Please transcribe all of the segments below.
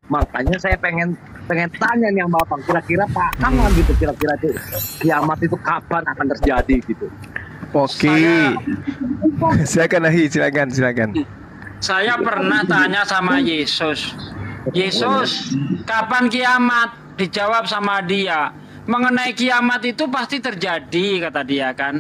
Makanya saya pengen tanya nih sama Bapak, kira-kira paham nggak gitu, kira-kira itu kiamat itu kapan akan terjadi gitu. Oke. Silakan. Saya pernah tanya sama Yesus. Yesus, kapan kiamat? Dijawab sama dia, mengenai kiamat itu pasti terjadi, kata dia kan.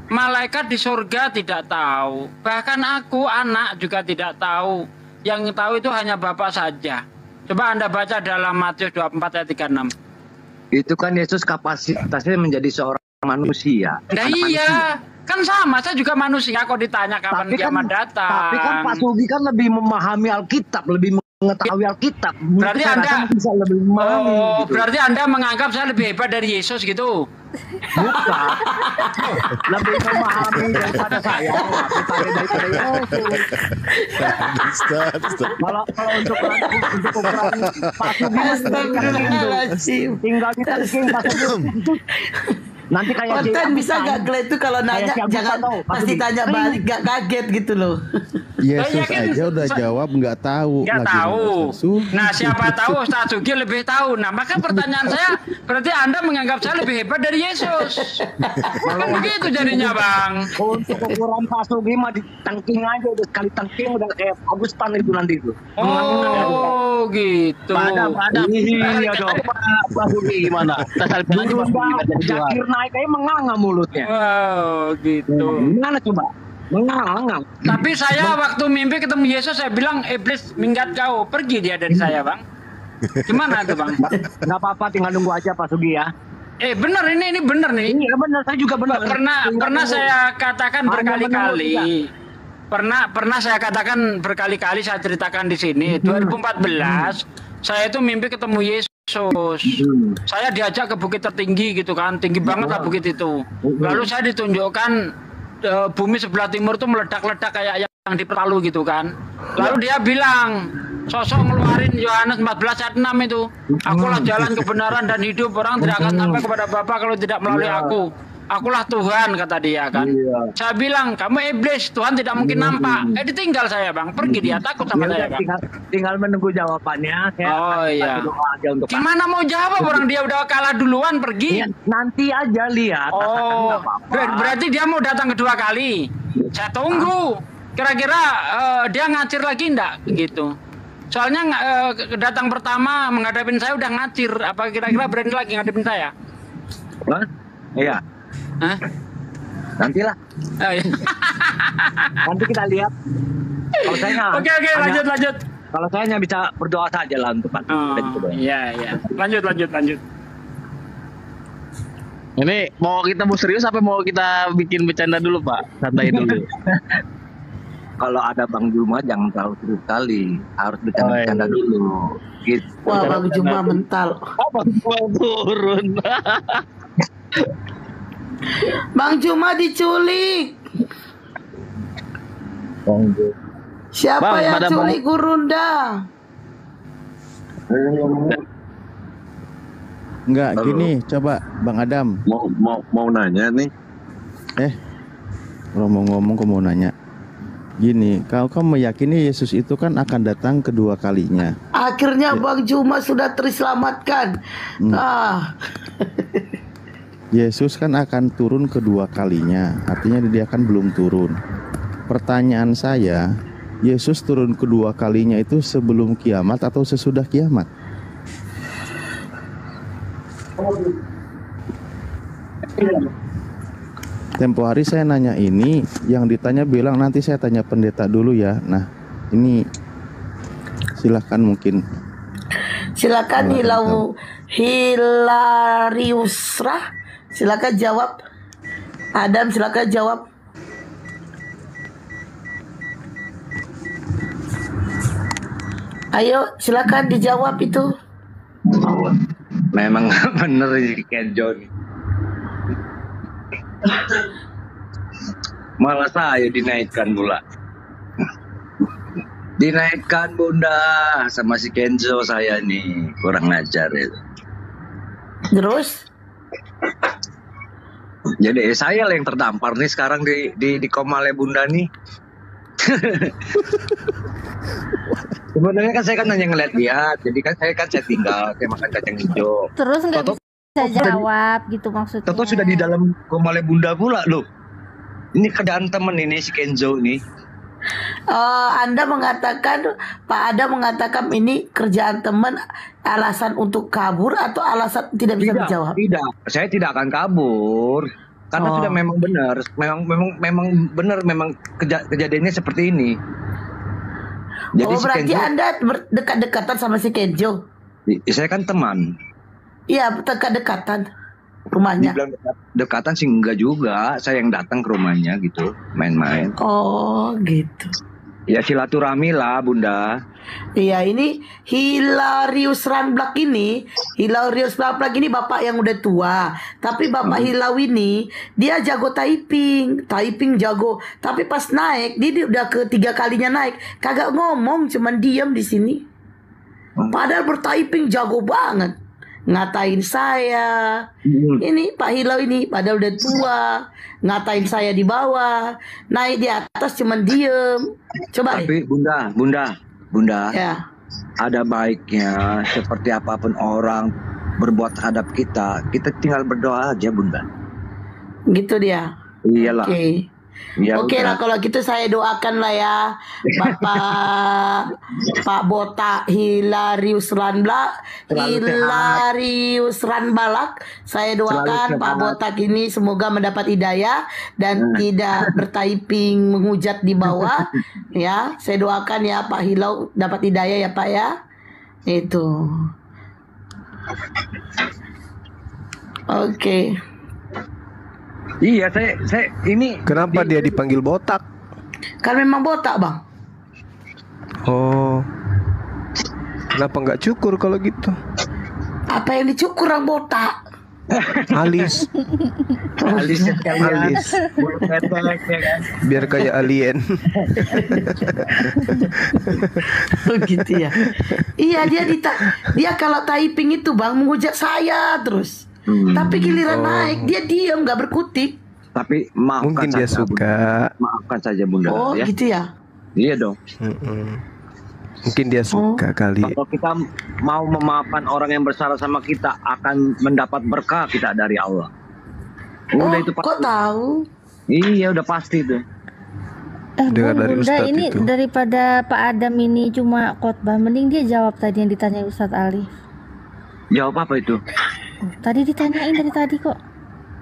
Malaikat di surga tidak tahu. Bahkan aku, anak, juga tidak tahu. Yang tahu itu hanya Bapa saja. Coba Anda baca dalam Matius 24 ayat 36. Itu kan Yesus kapasitasnya menjadi seorang manusia. Nah iya, kan sama, saya juga manusia kok ditanya kapan kiamat datang. Tapi kan Pak Sugi kan lebih memahami Alkitab, lebih mengetahui Alkitab. Berarti Anda bisa lebih memahami. Oh, gitu. berarti Anda menganggap saya lebih hebat dari Yesus gitu? Bukan. Lebih memahami daripada saya. Daripada Yesus. Kalau untuk ukuran Pak Sugi tinggal kita Pak Sugi. Nanti kayak konten bisa gak Glenn tuh kalau nanya jangan pasti tanya balik, gak kaget gitu loh. Yesus aja udah jawab nggak tahu. Nggak tahu. Nah siapa tahu Ustaz Sugi lebih tahu. Nah maka pertanyaan saya berarti Anda menganggap saya lebih hebat dari Yesus. Kan begitu jadinya Bang. Untuk ukuran Pak Sugi mah ditangking aja, udah sekali tangking udah kayak Agustan itu nanti itu. Oh gitu. Iya dong. Pak Sugi gimana? Zakir naik aja menganga mulutnya. Oh gitu. Gimana coba? Mengang. Tapi saya waktu mimpi ketemu Yesus saya bilang, iblis minggat kau, pergi dia dari saya Bang. Gimana tuh Bang? Nggak apa-apa, tinggal nunggu aja Pak Sugi ya. Benar ini benar nih. Iya benar, saya juga benar. Pernah saya katakan berkali-kali. Pernah saya katakan berkali-kali, saya ceritakan di sini. 2014 saya itu mimpi ketemu Yesus. Saya diajak ke bukit tertinggi gitu kan, tinggi banget lah bukit itu. Lalu saya ditunjukkan bumi sebelah timur itu meledak-ledak kayak yang di Palu gitu kan. Lalu dia bilang, sosok ngeluarin Yohanes 14 ayat 6 itu, akulah jalan kebenaran dan hidup, orang tidak akan sampai kepada Bapa kalau tidak melalui aku. Akulah Tuhan, kata dia kan. Saya bilang, kamu iblis, Tuhan tidak mungkin nampak. Ditinggal saya Bang, pergi dia, takut sama saya Bang. Tinggal menunggu jawabannya. Oh iya. Gimana mau jawab orang dia udah kalah duluan pergi? Ya, nanti aja lihat. Oh, berarti dia mau datang kedua kali. Saya tunggu. Kira-kira dia ngacir lagi enggak gitu? Soalnya datang pertama menghadapin saya udah ngacir. Apa kira-kira berani lagi ngadepin saya? Hah? Iya. Hah? Nantilah. Oh, iya. Nanti kita lihat. Kalau saya Oke, lanjut. Kalau saya hanya bisa berdoa saja lah untuk Pak. Iya. Lanjut. Ini mau serius apa mau kita bikin bercanda dulu Pak? Santai dulu. Kalau ada Bang Juma jangan terlalu serius kali, harus bercanda dulu. Gitu. Wah Bang Juma mental. Bang Juma turun. Bang Juma diculik. Siapa yang culik Gurunda? Enggak, gini, coba Bang Adam. Mau nanya nih. Kalau mau ngomong, kau mau nanya. Gini, kalau kamu meyakini Yesus itu kan akan datang kedua kalinya. Akhirnya Bang Juma sudah terselamatkan. Yesus kan akan turun kedua kalinya, artinya dia kan belum turun. Pertanyaan saya, Yesus turun kedua kalinya itu sebelum kiamat atau sesudah kiamat? Tempo hari saya nanya ini, yang ditanya bilang nanti saya tanya pendeta dulu ya. Nah, ini silakan mungkin. Silakan Hilariusrah. Silakan jawab. Adam, silakan jawab. Ayo, silakan dijawab itu. Memang bener ini Kenjo nih. Malah saya dinaikkan pula. Dinaikkan Bunda sama si Kenzo saya nih, kurang ajar itu. Terus? Jadi saya yang terdampar nih sekarang di Komale Bunda nih. Sebenarnya kan saya kan hanya ngeliat-liat, jadi kan saya tinggal kayak makan kacang hijau. Terus nggak Toto- bisa jawab gitu maksudnya. Toto sudah di dalam rumah Bunda pula loh. Ini kerjaan temen ini si Kenzo ini. Anda mengatakan, Pak Adam mengatakan ini kerjaan teman, alasan untuk kabur atau alasan tidak bisa menjawab? Tidak, saya tidak akan kabur karena Oh. sudah memang benar, memang kejadiannya seperti ini. Jadi si Berarti Kenzo, Anda dekat-dekatan sama si Kenzo? saya kan teman. Iya, dekat-dekatan rumahnya. Dibilang dekatan sih enggak juga, saya yang datang ke rumahnya gitu, main-main. Oh, gitu. Ya silaturahmi lah Bunda. Iya, ini Hilarius Ranblak ini, bapak yang udah tua. Tapi bapak Hilau ini dia jago typing jago. Tapi pas naik, dia udah ketiga kalinya naik, kagak ngomong, cuman diam di sini. Padahal bertyping jago banget, ngatain saya. Ini Pak Hilau ini padahal udah tua, ngatain saya di bawah, naik di atas cuman diem. Coba deh. Tapi Bunda, Ya. ada baiknya seperti apapun orang berbuat terhadap kita tinggal berdoa aja Bunda. Gitu dia. Iyalah. Oke. Ya Oke udah. lah, kalau gitu saya doakan lah ya Bapak Pak Botak Hilarius Ranbalak. Saya doakan Selalu Pak sehat. Botak ini semoga mendapat hidayah dan tidak bertyping menghujat di bawah. Ya, saya doakan ya Pak Hilau dapat hidayah ya Pak ya. Itu. Oke. Iya, saya ini Kenapa dia dipanggil botak? Kan memang botak, Bang. Oh. Kenapa nggak cukur kalau gitu? Apa yang dicukur orang botak? Alis, alisnya sekalian. alis. Bulu ketek ya kan. Biar kayak alien. Oh gitu ya. Iya, dia kalau typing itu Bang menghujat saya terus. Tapi giliran naik dia diam nggak berkutik. Tapi maafkan Mungkin dia saja, Bunda. suka. Maafkan saja Bunda Oh ya. gitu ya. Iya dong. Mungkin dia suka kali. Kalau kita mau memaafkan orang yang bersalah sama kita akan mendapat berkah kita dari Allah. Udah itu Kok pasti. tahu? Iya udah pasti tuh. Dengar dari Bunda, Ustadz ini itu. daripada Pak Adam ini cuma khotbah, mending dia jawab tadi yang ditanya Ustadz Ali. Jawab apa itu? Tadi ditanyain dari tadi kok.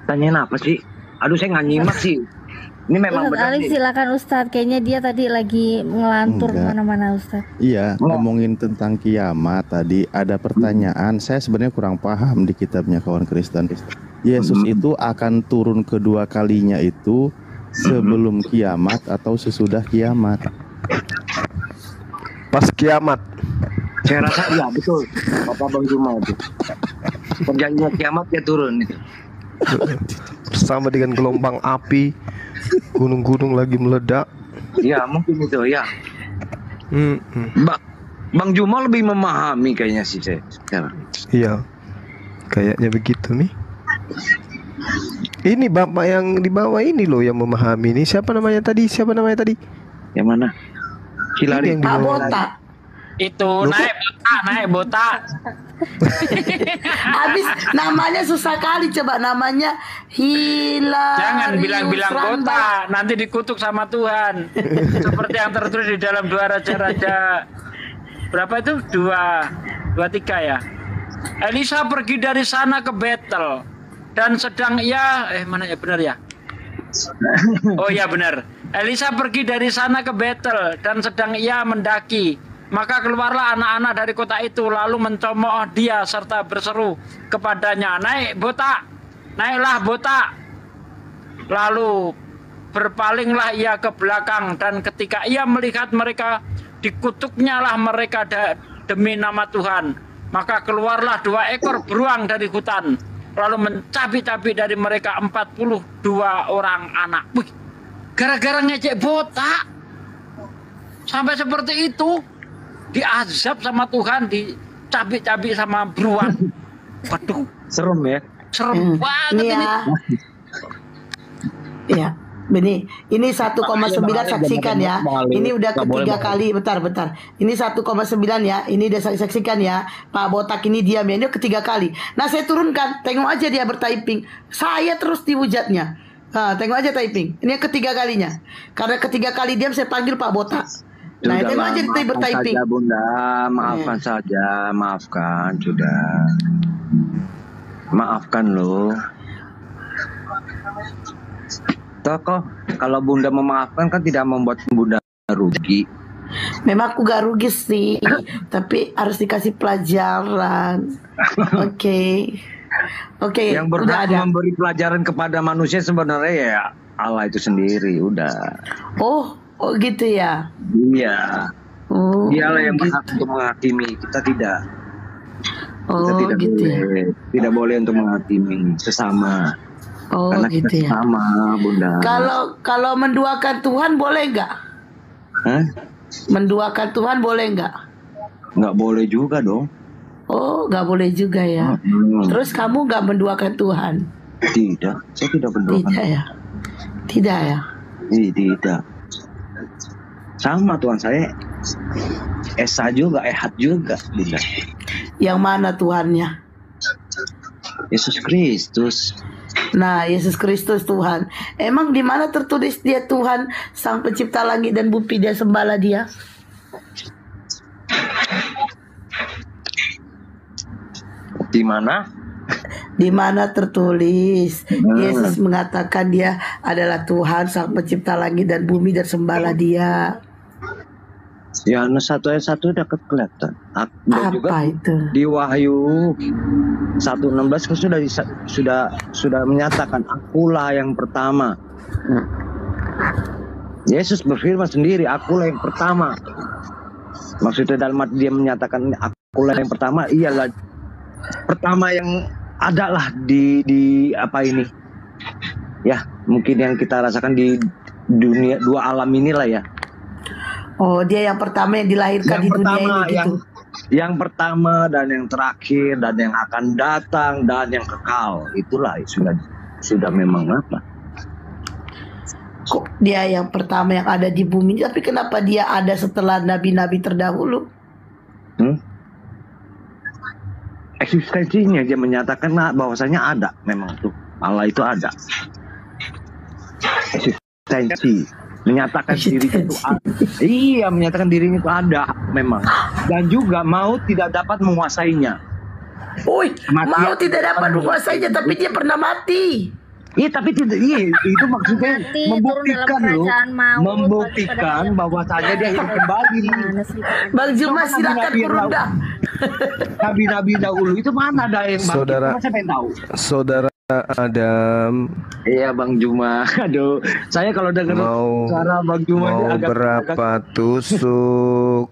Tanyain apa sih? Aduh saya nggak nyimak sih. Ini memang Ustadz benar Ali nih. silakan Ustadz. Kayaknya dia tadi lagi ngelantur Enggak. kemana-mana Ustadz. Iya, ngomongin tentang kiamat tadi ada pertanyaan. Saya sebenarnya kurang paham di kitabnya kawan Kristen. Yesus itu akan turun kedua kalinya itu sebelum kiamat atau sesudah kiamat? Pas kiamat. Saya rasa iya betul. Bapak Bang Juma itu. Perjanjian kiamat dia turun itu. Bersama dengan gelombang api, gunung-gunung lagi meledak. Iya mungkin itu ya. Mm-mm. Bang Juma lebih memahami kayaknya sih saya sekarang. Iya, kayaknya begitu nih. Ini bapak yang di bawah ini loh yang memahami ini. Siapa namanya tadi? Yang mana? Ini Hilari. yang di Pak bawah. Botak. Itu naik botak. Habis namanya susah kali, coba namanya Hilarius Jangan bilang-bilang Ranbalak. botak, nanti dikutuk sama Tuhan. Seperti yang tertulis di dalam 2 Raja-Raja berapa itu? 2:3 ya. Elisa pergi dari sana ke Betel dan sedang ia mana ya benar ya? Oh ya benar. Elisa pergi dari sana ke Betel dan sedang ia mendaki. Maka keluarlah anak-anak dari kota itu lalu mencomooh dia serta berseru kepadanya, naiklah botak. Lalu berpalinglah ia ke belakang dan ketika ia melihat mereka dikutuknya lah mereka demi nama Tuhan. Maka keluarlah 2 ekor beruang dari hutan lalu mencabik-cabik dari mereka 42 orang anak. Wih, gara-gara ngejek botak sampai seperti itu. Diazab sama Tuhan, dicabik-cabik sama beruang. Waduh, Serem ya. serem banget Iya. ini. Iya. Ini 1,9 saksikan ya. Ini udah ketiga kali. Bentar. Ini 1,9 ya. Ini udah saksikan ya. Pak Botak ini diam ya. Ini ketiga kali. Nah saya turunkan. Tengok aja dia bertyping. Saya terus dihujatnya. Tengok aja typing. Ini yang ketiga kalinya. Karena ketiga kali diam saya panggil Pak Botak. Nah tengok aja dia bertyping. Saja, Bunda, maafkan saja, maafkan sudah. Maafkan loh. Tokoh, kalau Bunda memaafkan kan tidak membuat Bunda rugi. Memang aku gak rugi sih, tapi harus dikasih pelajaran. Oke. Yang berhak memberi pelajaran kepada manusia sebenarnya ya Allah itu sendiri, udah. Oh gitu ya. Iya. Dialah yang berhak untuk menghakimi, kita tidak. Kita tidak gitu boleh, tidak boleh untuk menghakimi sesama. Karena kita gitu ya. sama, Bunda. Kalau menduakan Tuhan boleh nggak? Hah? Menduakan Tuhan boleh nggak? Nggak boleh juga dong. Oh, nggak boleh juga ya. Terus kamu nggak menduakan Tuhan? Tidak, saya tidak menduakan. Tidak ya. Tidak. Sama Tuhan saya. Esa juga, Ehad juga, Bunda. Yang mana Tuhannya? Yesus Kristus. Nah, Yesus Kristus Tuhan. Emang di mana tertulis dia Tuhan, Sang Pencipta langit dan bumi, dia sembahlah dia? Di mana? Di mana tertulis Yesus mengatakan dia adalah Tuhan, Sang Pencipta langit dan bumi, dan sembahlah dia? Yohanes 1 ayat 1 udah kelihatan. Dan juga Apa itu? di Wahyu 1:16 kan sudah menyatakan akulah yang pertama. Yesus berfirman sendiri, akulah yang pertama. Maksudnya dalam arti dia menyatakan akulah yang pertama, ialah pertama yang adalah di apa ini? Ya, mungkin yang kita rasakan di dunia dua alam inilah ya. Oh, dia yang pertama yang dilahirkan di dunia ini gitu. Yang pertama dan yang terakhir dan yang akan datang dan yang kekal. Itulah sudah memang apa? Kok dia yang pertama yang ada di bumi, tapi kenapa dia ada setelah nabi-nabi terdahulu? Eksistensinya dia menyatakan bahwasanya ada, memang tuh Allah itu ada. Eksistensi. Menyatakan dirinya itu ada. Iya, menyatakan dirinya itu ada memang. Dan juga maut tidak dapat menguasainya. Maut tidak dapat menguasainya, tapi dia pernah mati. Iya, tapi tidak. Iya, itu maksudnya membuktikan loh, membuktikan bahwasanya dia hidup kembali. Bang Juma silakan kurunda. Nabi-nabi dahulu itu mana ada yang Saudara, saya pengen tahu. Saudara Adam. Iya Bang Juma. Aduh, saya kalau dengar suara Bang Juma mau agak berapa tusuk?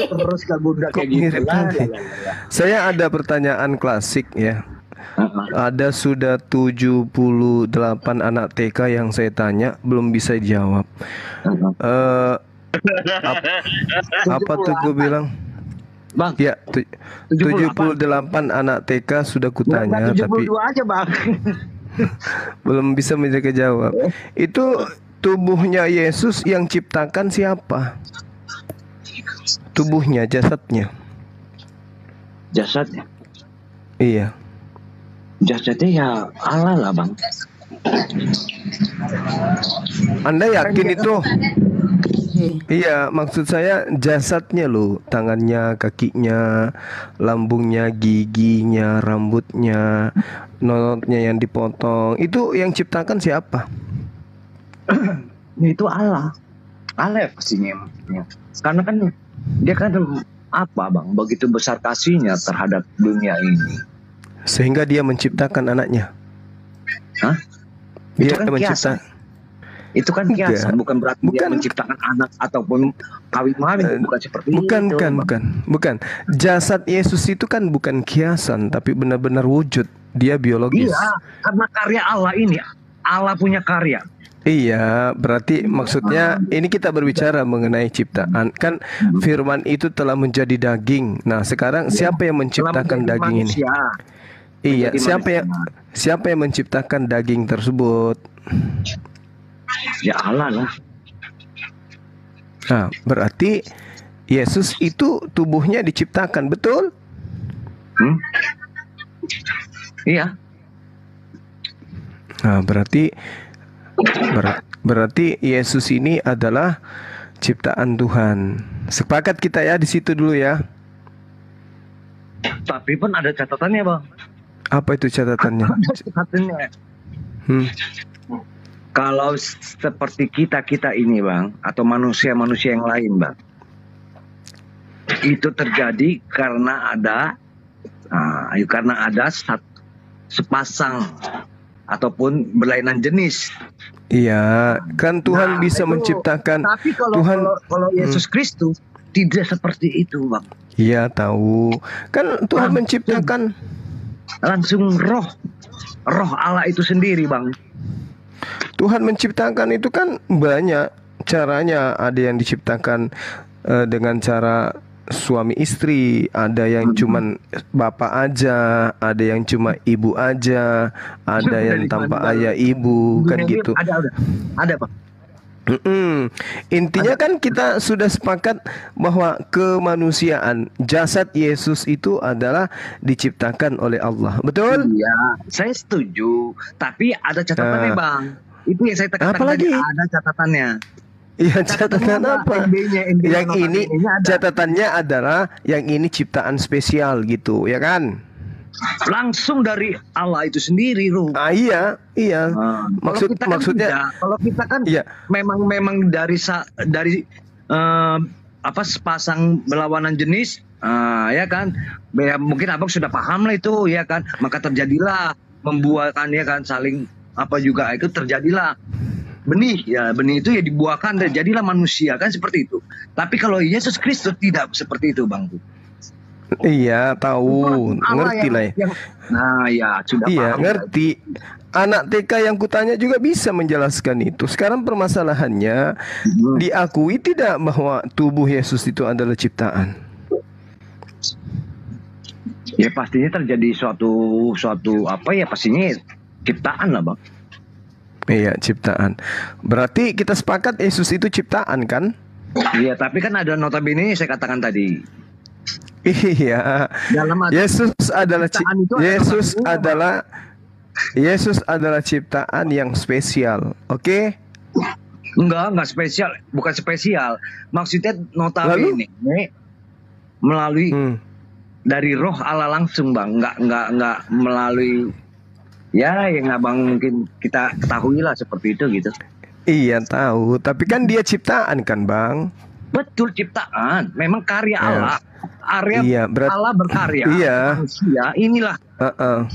Terus ke Bunda kayak gitu lah. Saya ada pertanyaan klasik ya. Ada sudah 78 anak TK yang saya tanya belum bisa jawab. Apa tuh gue bilang? Bang, ya 78 anak TK sudah kutanya tapi aja, Bang. belum bisa menjaga jawab. Itu tubuhnya Yesus yang ciptakan siapa? Tubuhnya, jasadnya. Jasadnya? Iya. Jasadnya ya Allah lah, Bang. Anda yakin itu? Iya, maksud saya jasadnya loh, tangannya, kakinya, lambungnya, giginya, rambutnya, notnya yang dipotong. Itu yang ciptakan siapa? Itu Allah. Allah pastinya. Karena kan dia kan apa, Bang? Begitu besar kasihnya terhadap dunia ini. Sehingga dia menciptakan anaknya. Hah? Dia kan menciptakan. Itu kan kiasan, bukan berarti dia menciptakan anak ataupun kawin mawin, bukan seperti itu. Bukan. Jasad Yesus itu kan bukan kiasan, tapi benar-benar wujud. Dia biologis. Iya, karena karya Allah ini, Allah punya karya. Iya, berarti maksudnya ini kita berbicara mengenai ciptaan. Kan firman itu telah menjadi daging. Nah, sekarang siapa yang menciptakan daging manusia. ini? Iya, menjadi manusia. siapa yang menciptakan daging tersebut? Ya Allah lah. Nah, berarti Yesus itu tubuhnya diciptakan, betul? Hmm? Iya. Nah, berarti Yesus ini adalah ciptaan Tuhan. Sepakat kita ya di situ dulu ya. Tapi pun ada catatannya, Bang. Apa itu catatannya? Ada catatannya. Hmm. Kalau seperti kita ini, Bang, atau manusia-manusia yang lain, Bang, itu terjadi karena ada sepasang ataupun berlainan jenis. Iya, kan Tuhan Nah, bisa itu. menciptakan. Tapi kalau Tuhan, kalau Yesus Kristus tidak seperti itu, Bang. iya tahu. Kan Tuhan Langsung. menciptakan. Langsung roh Allah itu sendiri, Bang. Tuhan menciptakan itu kan banyak caranya. Ada yang diciptakan dengan cara suami istri, ada yang cuman bapak aja, ada yang cuma ibu aja, ada yang tanpa ayah ibu, kan gitu. Ada, Bang. Intinya kan kita sudah sepakat bahwa kemanusiaan jasad Yesus itu adalah diciptakan oleh Allah, betul? Iya, saya setuju. Tapi ada catatannya, Bang. Itu yang saya tekankan Apa lagi? tadi, ada catatannya. Iya, catatan apa? NB-nya Yang ini ada. catatannya adalah yang ini ciptaan spesial gitu, ya kan? Langsung dari Allah itu sendiri, Ruh. Iya. Maksudnya kalau kita kan iya. memang dari sepasang berlawanan jenis, ya kan? Ya, mungkin abang sudah paham lah itu, ya kan? Maka terjadilah membuahkan, ya kan, saling itu terjadilah benih itu ya dibuahkan dan jadilah manusia, kan seperti itu. Tapi kalau Yesus Kristus tidak seperti itu, Bang. Iya, tahu, ngerti lah ya. Nah, ya sudah Iya, paham. ngerti. Anak TK yang kutanya juga bisa menjelaskan itu. Sekarang permasalahannya, diakui tidak bahwa tubuh Yesus itu adalah ciptaan? Ya pastinya terjadi suatu pastinya ciptaan lah, Bang. Iya, ciptaan. Berarti kita sepakat Yesus itu ciptaan, kan? Iya, tapi kan ada notabene saya katakan tadi. Iya. Dalam Yesus adalah ciptaan itu ada notabene, Yesus adalah ciptaan yang spesial. Oke? Enggak spesial, bukan spesial. Maksudnya notabene melalui dari roh Allah langsung, Bang. Enggak melalui yang abang mungkin kita ketahui lah seperti itu gitu. Iya tahu, tapi kan dia ciptaan kan, Bang? Betul, ciptaan. Memang karya Allah. Allah berkarya. Iya. Manusia inilah.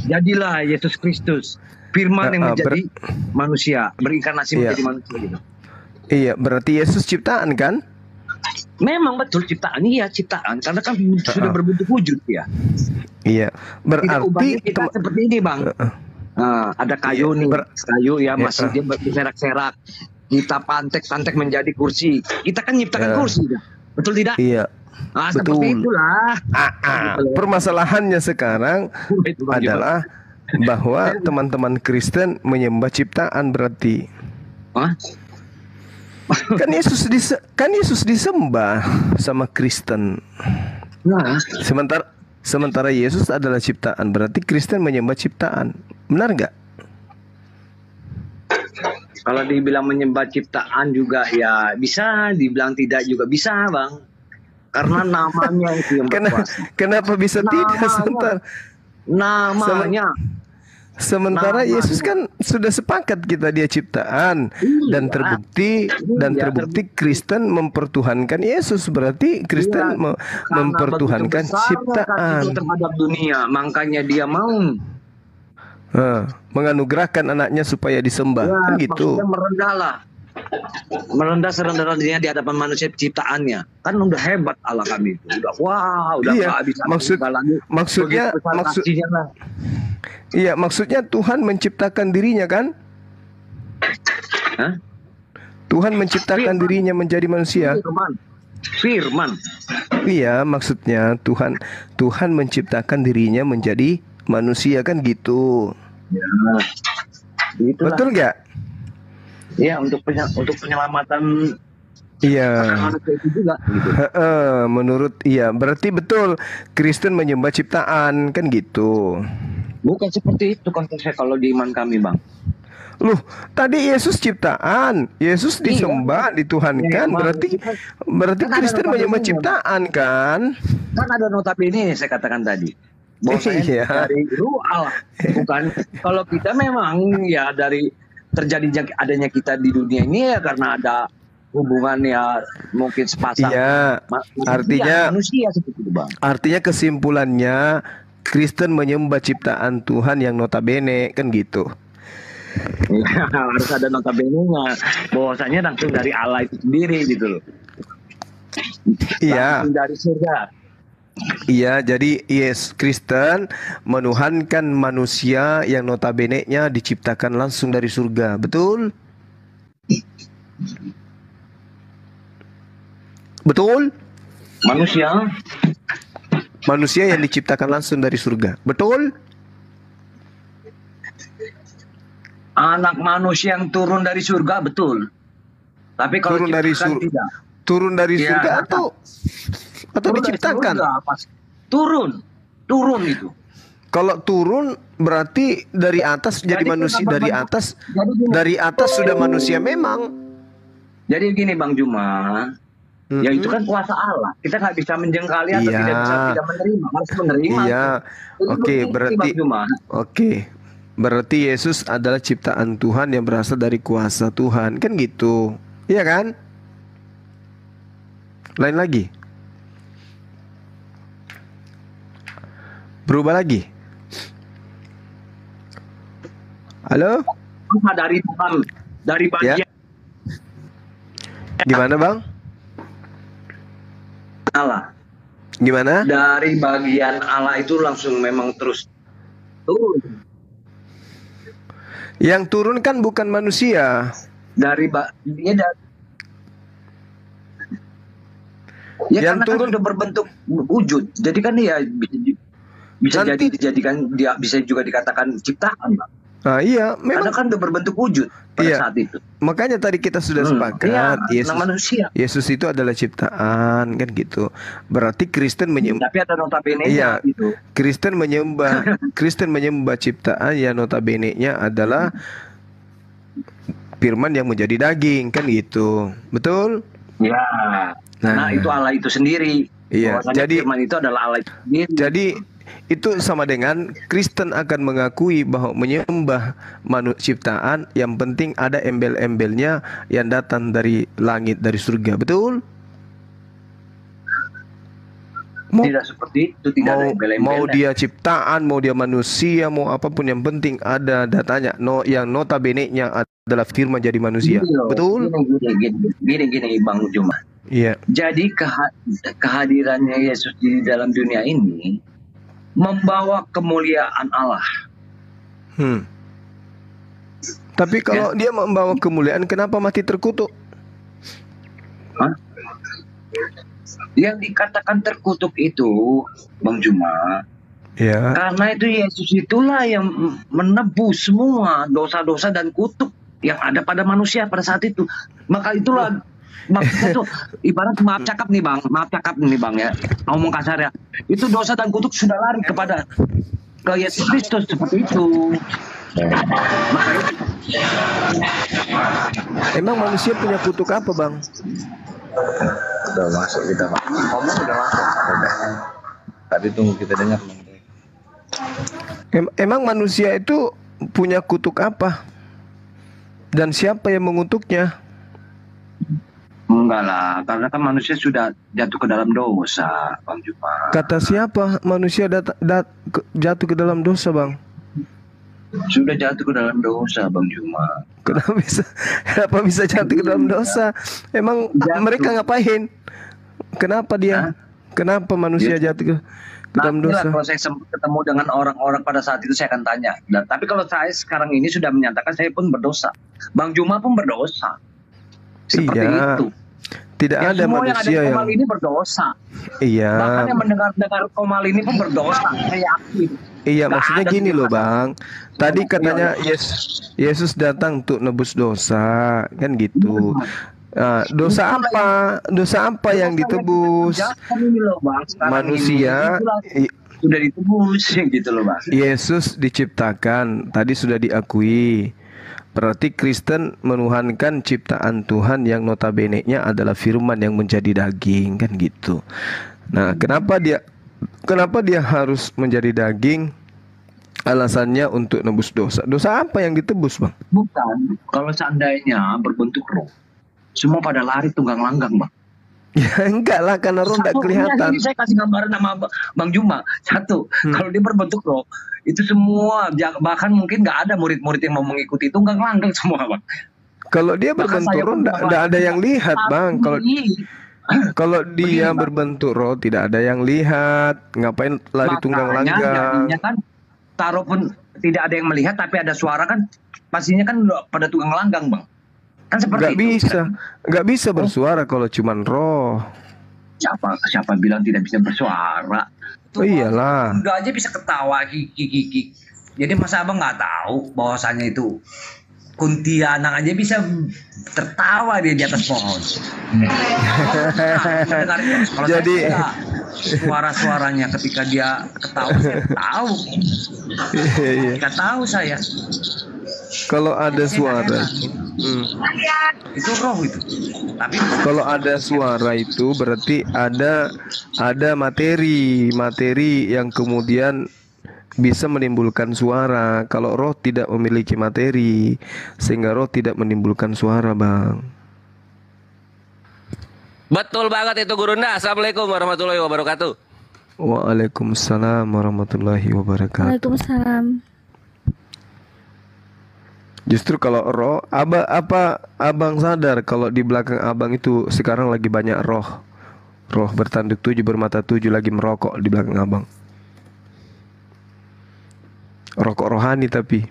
Jadilah Yesus Kristus, Firman yang menjadi manusia, berinkarnasi menjadi manusia gitu. Iya, berarti Yesus ciptaan kan? Memang betul ciptaan, iya ciptaan, karena kan sudah berbentuk wujud ya. Iya, berarti kita seperti ini, Bang. Ada kayu kayu ya masih dia berserak-serak. Kita pantek menjadi kursi. Kita kan nyiptakan kursi, betul tidak? Iya. Seperti itulah. Permasalahannya sekarang adalah bahwa teman-teman Kristen menyembah ciptaan berarti. Kan Yesus disembah sama Kristen. Sementara Yesus adalah ciptaan, berarti Kristen menyembah ciptaan. Benar nggak? Kalau dibilang menyembah ciptaan juga ya bisa, dibilang tidak juga bisa, Bang. Karena namanya itu yang berkuasa. Kenapa bisa tidak Namanya. Sementara Yesus kan sudah sepakat dia ciptaan, dan terbukti Kristen mempertuhankan Yesus, berarti Kristen mempertuhankan ciptaan terhadap dunia, makanya dia mau menganugerahkan anaknya supaya disembah, kan gitu. Merendah serendah-rendahnya di hadapan manusia ciptaannya, kan udah hebat Allah kami itu, udah nggak bisa maksudnya Tuhan menciptakan dirinya kan? Tuhan menciptakan dirinya menjadi manusia. Firman. Iya, maksudnya Tuhan menciptakan dirinya menjadi manusia kan gitu. Ya, itulah. Betul nggak? Ya, untuk penyelamatan Iya. manusia itu juga gitu. Menurut berarti betul Kristen menyembah ciptaan kan gitu. Bukan seperti itu konteksnya kalau di iman kami, Bang. Loh, tadi Yesus ciptaan, Yesus disembah, dituhankan, berarti Kan ada Kristen menyembah notabene-nya. ciptaan kan? Kan ada notabene saya katakan tadi. Bahwasanya Iya. dari ruh Allah. Bukan kalau kita memang ya dari terjadi adanya kita di dunia ini ya karena ada hubungan ya mungkin sepasang Iya, manusia seperti itu, Bang. artinya kesimpulannya Kristen menyembah ciptaan Tuhan yang notabene kan gitu. Ya, harus ada notabene-nya bahwasanya langsung dari Allah itu sendiri gitu loh. Iya. Langsung dari surga. Iya, jadi Kristen menuhankan manusia yang notabene-nya diciptakan langsung dari surga. Betul? Betul? Manusia yang diciptakan langsung dari surga. Betul? Anak manusia yang turun dari surga, betul. Tapi kalau Turun dari diciptakan surga. tidak. Turun dari Ya, surga apa? atau Turun dari diciptakan? surga, pas. Turun itu. Kalau turun berarti dari atas jadi Jadi manusia, kenapa dari Bang? atas Jadi gini. dari atas sudah manusia memang. Jadi gini Bang Juma, ya itu kan kuasa Allah. Kita nggak bisa menjengkali atau Iya. tidak bisa tidak menerima, harus menerima. Iya. Itu Oke, begitu, berarti Bang Juma. Oke. Berarti Yesus adalah ciptaan Tuhan yang berasal dari kuasa Tuhan. Kan gitu. Iya kan? Lain lagi. Berubah lagi. Halo? Dari Tuhan, dari bagian Gimana, Bang? Allah. Gimana? Dari bagian Allah itu langsung memang terus turun. Yang turun kan bukan manusia. Dia dari ya Yang karena turun kan udah berbentuk wujud. Jadi kan dia bisa Nanti- jadi dijadikan, dia bisa juga dikatakan ciptaan, Bang. Ah, iya, Karena memang. kan udah berbentuk wujud pada Iya. saat itu. Makanya tadi kita sudah sepakat Iya, anak manusia. Yesus itu adalah ciptaan kan gitu. Berarti Kristen menyembah Tapi ada notabene Iya. gitu. Kristen menyembah ciptaan yang notabene-nya adalah firman yang menjadi daging kan gitu. Betul? Ya. Nah. Nah, itu Allah itu sendiri. Iya, Bahwasanya jadi- firman itu adalah Allah itu sendiri. Jadi itu sama dengan Kristen akan mengakui bahwa menyembah ciptaan yang penting ada embel-embelnya yang datang dari langit, dari surga. Betul? Tidak seperti itu, tidak ada embel-embelnya. mau dia ciptaan, mau dia manusia, mau apapun, yang penting ada datanya. Yang notabene-nya adalah firman jadi manusia. Gini loh, Betul? Gini Bang Juma. Iya. Jadi kehadirannya Yesus di dalam dunia ini membawa kemuliaan Allah. Tapi kalau dia membawa kemuliaan, kenapa mati terkutuk? Hah? Yang dikatakan terkutuk itu, Bang Juma, Ya. karena itu Yesus itulah yang menebus semua dosa-dosa dan kutuk yang ada pada manusia pada saat itu. Maka itulah maksudnya tuh ibarat maaf cakap nih Bang ya, ngomong kasar ya. Itu dosa dan kutuk sudah lari kepada ke Yesus Kristus seperti itu. Maka itu Emang manusia punya kutuk apa, Bang? Udah masuk kita, Pak. Ngomong udah masuk. Udah. Tapi tunggu kita dengar. Emang manusia itu punya kutuk apa? Dan siapa yang mengutuknya? enggak lah, karena kan manusia sudah jatuh ke dalam dosa, Bang Juma. Kata siapa manusia jatuh ke dalam dosa, Bang? Sudah jatuh ke dalam dosa, Bang Juma. Kenapa bisa jatuh ke dalam dosa? Emang Jatuh. mereka ngapain? Kenapa dia? Kenapa manusia jatuh ke dalam Nanti lah dosa? kalau saya ketemu dengan orang-orang pada saat itu saya akan tanya. Dan, tapi kalau saya sekarang ini sudah menyatakan saya pun berdosa. Bang Juma pun berdosa. Seperti Iya. itu. Tidak Ya, ada semua yang ada di manusia Komal yang ini berdosa. iya. Bahkan yang mendengar Komal ini pun berdosa. Saya yakin. Iya, Nggak maksudnya ada gini tuh loh, masalah. Bang. Tadi Iya, katanya iya. Yesus datang untuk nebus dosa, kan gitu. Nah, dosa apa? Dosa apa yang ditebus? Jangan ini loh, Bang. Sekarang Manusia. ini, itulah sudah ditebus gitu loh, Bang. Yesus diciptakan, tadi sudah diakui. Berarti Kristen menuhankan ciptaan Tuhan yang notabene-nya adalah firman yang menjadi daging, kan gitu. Nah, kenapa dia harus menjadi daging? Alasannya untuk nebus dosa. Dosa apa yang ditebus, Bang? Bukan. Kalau seandainya berbentuk roh, semua pada lari tunggang langgang, Bang. Ya enggak lah, karena roh enggak kelihatan. Ini saya kasih gambaran sama Bang Juma. Satu, kalau dia berbentuk roh, itu semua, bahkan mungkin nggak ada murid-murid yang mau mengikuti, tunggang langgang semua, Bang. Kalau dia Bahkan berbentuk saya roh pun enggak ada yang lihat, Bang. Kalau dia Bang. berbentuk roh tidak ada yang lihat. Ngapain lari tunggang Makanya langgang? jadinya kan, taruh pun tidak ada yang melihat, tapi ada suara kan, pastinya kan pada tunggang langgang, Bang. Kan seperti Nggak bisa bersuara kalau cuman roh. Siapa bilang tidak bisa bersuara? Oh iyalah. Udah aja bisa ketawa kiki. Jadi masa abang nggak tahu bahwasannya itu kuntilanak aja bisa tertawa dia di atas pohon. Jadi suara-suaranya ketika dia ketawa saya tahu. Ketika tahu saya. Kalau ada suara, itu roh itu. Tapi kalau ada suara itu berarti ada materi yang kemudian bisa menimbulkan suara. Kalau roh tidak memiliki materi, sehingga roh tidak menimbulkan suara, Bang. Betul banget itu Gurunda. Assalamualaikum warahmatullahi wabarakatuh. Waalaikumsalam warahmatullahi wabarakatuh. Waalaikumsalam. Justru kalau roh, abang sadar kalau di belakang abang itu sekarang lagi banyak roh bertanduk 7 bermata 7 lagi merokok di belakang abang. Rokok rohani tapi.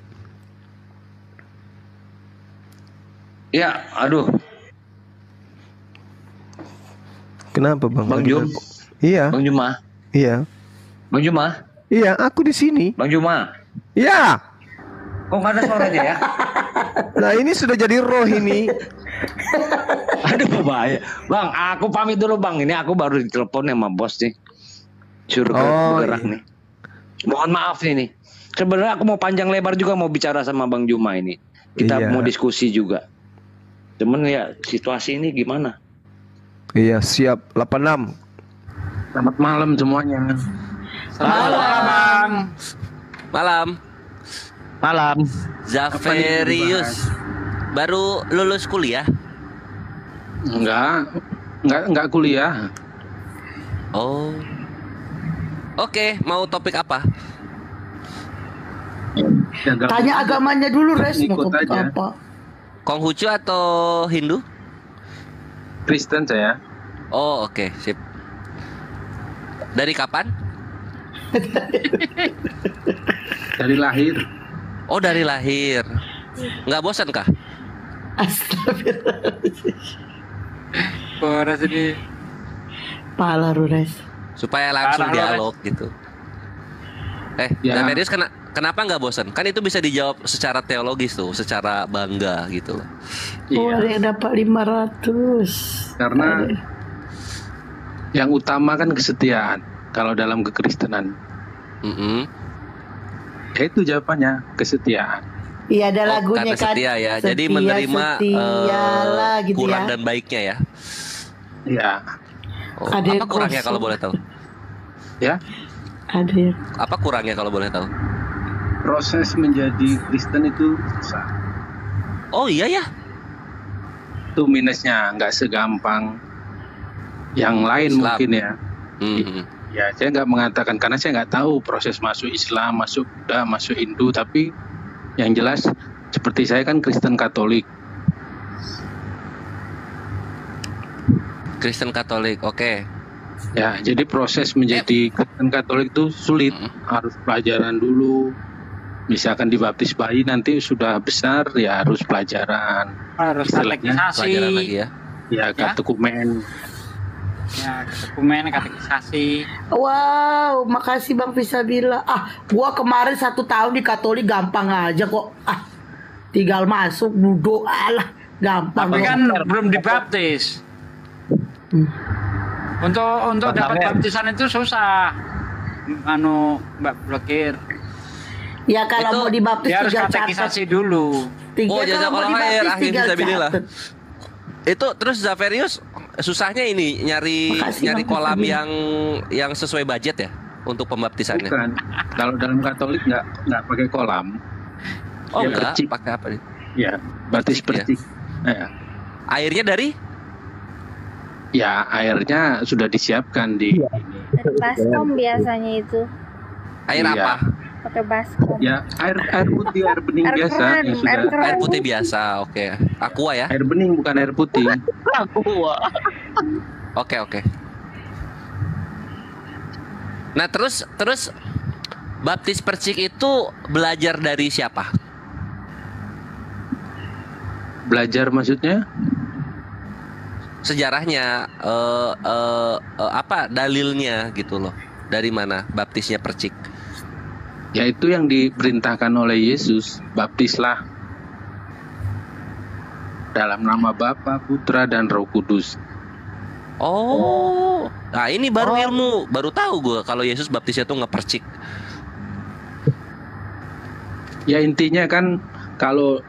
ya, aduh. Kenapa, Bang? Bang Jum. Iya. Bang Juma. Iya. Bang Juma. Iya, aku di sini. Bang Juma. Iya. Kok nggak ada suaranya ya? Nah, ini sudah jadi roh ini. Aduh bahaya. Bang, aku pamit dulu, Bang. Ini aku baru ditelepon sama bos nih. Suruh bergerak nih. Mohon maaf nih. Sebenarnya aku mau panjang lebar juga mau bicara sama Bang Juma ini. Kita Iya. mau diskusi juga. Cuman ya situasi ini gimana? Iya, siap. 86. Selamat malam semuanya. Malam. Malam. Malam. Zaverius. Baru lulus kuliah? Enggak kuliah. Oh. Oke, mau topik apa? Tanya agamanya dulu, Res. Mau Ikut topik aja. apa? Konghucu atau Hindu? Kristen saya. Oh, oke, sip. Dari kapan? Dari lahir. Oh, dari lahir. Nggak bosan kah? Boras ini. Pala lu, Res. Supaya langsung Parah, dialog gitu. Ya. Zaverius kenapa nggak bosan? Kan itu bisa dijawab secara teologis tuh, secara bangga gitu loh. Oh, ada yang dapat 500. Karena yang utama kan kesetiaan kalau dalam kekristenan. Ya itu jawabannya, kesetiaan. Iya, ada Oh, lagunya karena kan. setia ya. Jadi menerima setialah gitu kurang ya. dan baiknya ya. Ya, Oh, Ada apa yang kurangnya kosong. kalau boleh tahu? ya. Ada yang Apa kurangnya kalau boleh tahu? Proses menjadi Kristen itu susah. Oh iya ya. Itu minusnya, nggak segampang yang lain Islam. mungkin ya. Mhm. Ya, saya nggak mengatakan karena saya nggak tahu proses masuk Islam, masuk Buddha, masuk Hindu, tapi yang jelas seperti saya kan Kristen Katolik. Kristen Katolik, oke. Ya, jadi proses menjadi Kristen Katolik itu sulit, harus pelajaran dulu. Misalkan dibaptis bayi nanti sudah besar ya harus pelajaran. Harus Istilahnya katekisasi. Pelajaran lagi ya. Ya, katekumen. Ya, katekumen, katekisasi. Wow, makasih Bang Fisabila. Gua kemarin 1 tahun di Katolik gampang aja kok. Tinggal masuk duduk, alah, gampang. Tapi kan belum dibaptis. Untuk dapat baptisan itu susah. Mbak Blokir. Ya kalau mau dibaptis dia harus tinggal katekisasi dulu. Jazakallah khair, akhir fisabilillah. catat. Itu terus Zaverius susahnya ini nyari kolam yang sesuai budget ya untuk pembaptisannya. Bukan. Kalau dalam Katolik nggak pakai kolam. Oh Ya, enggak, percik. pakai apa nih? Ya, baptis percik. Ya. Airnya dari? Ya, airnya sudah disiapkan di Dari baskom biasanya itu. Air Iya. apa? Pakai baskom. ya air putih, air bening Air biasa keran, yang sudah. air keran. Air putih biasa, oke. Aqua ya? Air bening bukan air putih. Oke. Nah terus baptis percik itu belajar dari siapa? Belajar maksudnya? Sejarahnya, apa dalilnya gitu loh? Dari mana baptisnya percik? Yaitu yang diperintahkan oleh Yesus, baptislah dalam nama Bapa, Putra, dan Roh Kudus. Oh, nah ini baru ilmu, baru tahu gue kalau Yesus baptisnya tuh ngepercik. Ya intinya kan kalau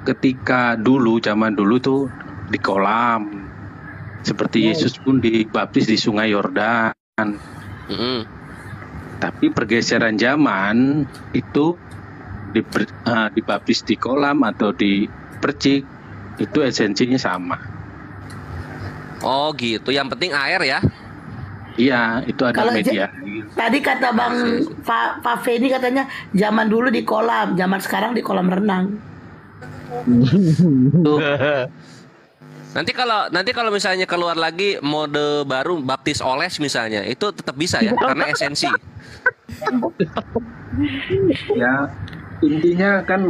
ketika zaman dulu tuh di kolam, seperti Yesus pun dibaptis di Sungai Yordan. Tapi pergeseran zaman itu dibaptis di kolam atau di percik, itu esensinya sama. Oh gitu, yang penting air ya. Iya, itu ada Kalau media. Tadi kata Bang Pak Feni katanya zaman dulu di kolam, zaman sekarang di kolam renang. Nanti kalau misalnya keluar lagi mode baru baptis oles misalnya, itu tetap bisa ya karena esensi. Ya intinya kan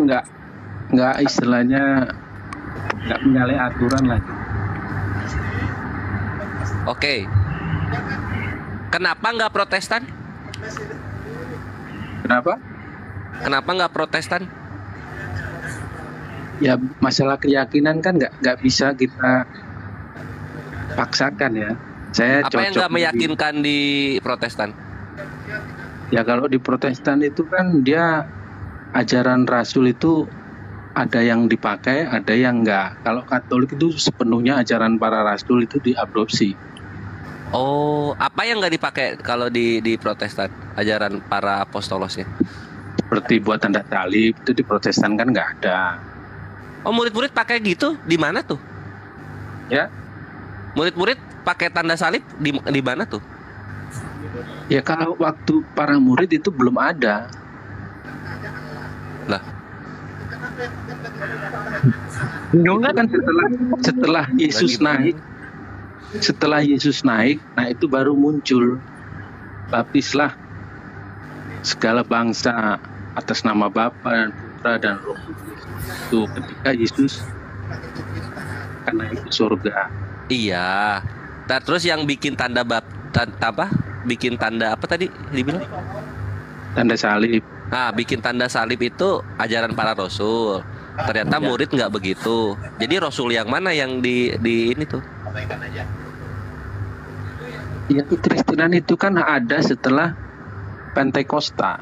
nggak istilahnya nggak menyalahi aturan lagi. Oke. Kenapa nggak Protestan? Kenapa? Kenapa nggak Protestan? Ya masalah keyakinan kan nggak bisa kita paksakan ya. Saya Apa yang cocok nggak meyakinkan di Protestan? Ya kalau di Protestan itu kan dia ajaran Rasul itu ada yang dipakai, ada yang enggak. Kalau Katolik itu sepenuhnya ajaran para Rasul itu diadopsi. Oh, apa yang nggak dipakai kalau di Protestan ajaran para apostolosnya? Seperti buat tanda salib itu di Protestan kan nggak ada. Oh, murid-murid pakai gitu di mana tuh? Ya, Murid-murid pakai tanda salib di mana tuh? ya kalau waktu para murid itu belum ada. Lah, Itu kan setelah Yesus naik, nah itu baru muncul baptislah segala bangsa atas nama Bapa dan Putra dan Roh Kudus. Itu ketika Yesus akan naik ke surga. iya. Nah, terus yang bikin tanda bikin tanda apa tadi dibilang? Tanda salib. Nah, bikin tanda salib itu ajaran para rasul. Ternyata murid nggak begitu. Jadi rasul yang mana yang di ini tuh? Ya, kekristenan itu kan ada setelah Pentakosta.